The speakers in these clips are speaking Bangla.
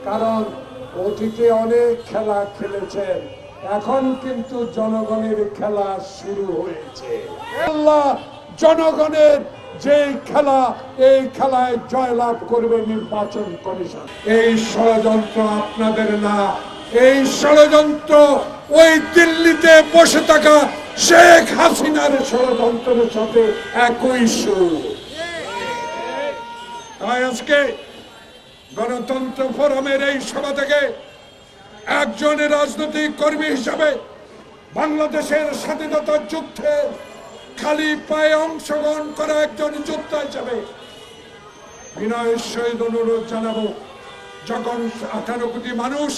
কারণ অতীতে অনেক খেলা খেলেছেন, এখন কিন্তু জনগণের খেলা শুরু হয়েছে। আল্লাহ জনগণের যে খেলা, এই খেলায় জয়লাভ করবে নির্বাচন কমিশন। এই ষড়যন্ত্র আপনাদের না, এই ষড়যন্ত্র ওই দিল্লিতে বসে থাকা শেখ হাসিনার ষড়যন্ত্রের সাথে একই সুর। তাই আজকে গণতন্ত্র ফোরামের এই সভা থেকে একজন রাজনৈতিক কর্মী হিসাবে বাংলাদেশের স্বাধীনতা যুদ্ধে খালি পায়ে অংশগ্রহণ করা একজন যোদ্ধা হিসাবে বিনয়ের সহিত অনুরোধ জানাবো, যখন 18 কোটি মানুষ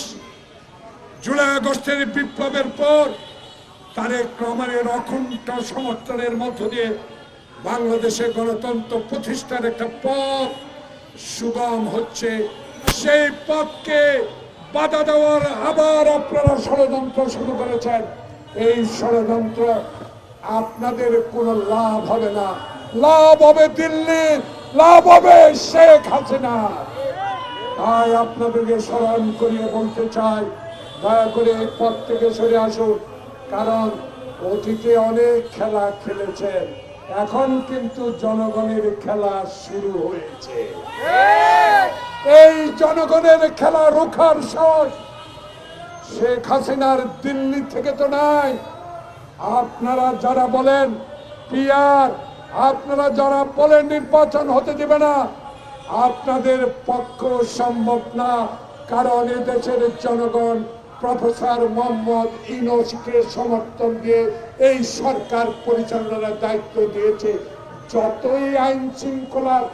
জুলাই আগস্টের বিপ্লবের পর তারেক রহমানের অকুণ্ঠ সমর্থনের মধ্য দিয়ে বাংলাদেশে গণতন্ত্র প্রতিষ্ঠার একটা পথ সুগম হচ্ছে, সেই পথকে বাধা দেওয়ার আবার আপনারা ষড়যন্ত্র শুরু করেছেন। এই ষড়যন্ত্র আপনাদের কোনো লাভ হবে না, লাভ হবে দিল্লির, লাভ হবে শেখ হাসিনা। তাই আপনাদেরকে স্মরণ করিয়ে বলতে চাই, দয়া করে এই পথ থেকে সরে আসুন। কারণ অতীতে অনেক খেলা খেলেছেন, এখন কিন্তু জনগণের খেলা শুরু হয়েছে। এই জনগণের খেলা রোখার সাহস শেখ হাসিনার দিল্লি থেকে তো নাই। আপনারা যারা বলেন পিআর, আপনারা যারা বলেন নির্বাচন হতে দিবে না, আপনাদের পক্ষ সম্ভব না। কারণ এদেশের জনগণ প্রফেসর মোহাম্মদ ইউনূসকে সমর্থন দিয়ে এই সরকার পরিচালনার দায়িত্ব দিয়েছে। যতই আইন শৃঙ্খলার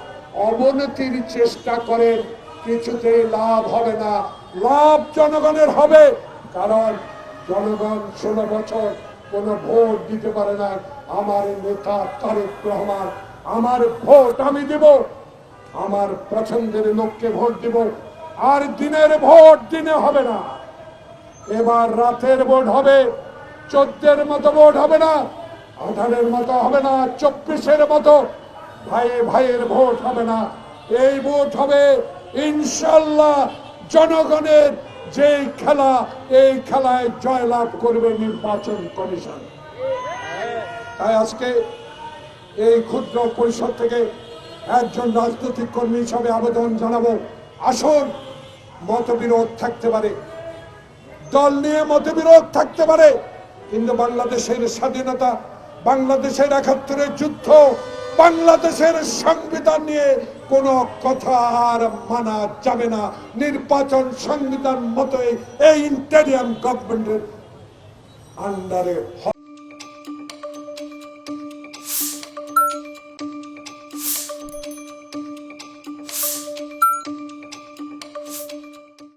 অবনতির চেষ্টা করেন, কিছুতেই লাভ হবে না, লাভ জনগণের হবে। কারণ জনগণ 16 বছর কোনো ভোট দিতে পারে না। আমার নেতা তারেক রহমান, আমার ভোট আমি দেব, আমার পছন্দের লোককে ভোট দেব। আর দিনের ভোট দিনে হবে না, এবার রাতের ভোট হবে। 14-এর মতো ভোট হবে না, 18-এর মতো হবে না, 24-এর মতো ভাইয়ে ভাইয়ের ভোট হবে না। এই ভোট হবে ইনশাল্লাহ জনগণের যে খেলা, এই খেলায় জয়লাভ করবে নির্বাচন কমিশন। তাই আজকে এই ক্ষুদ্র পরিষদ থেকে একজন রাজনৈতিক কর্মী হিসাবে আবেদন জানাবো, আসুন, মতবিরোধ থাকতে পারে, দল নিয়ে মতবিরোধ থাকতে পারে, কিন্তু বাংলাদেশের স্বাধীনতা, বাংলাদেশের 71-এর যুদ্ধ, বাংলাদেশের সংবিধান নিয়ে কোনো কথা আর মানা যাবে না। নির্বাচন সংবিধান মতোই এই ইন্টারিয়াম গভর্নমেন্টের আন্ডারে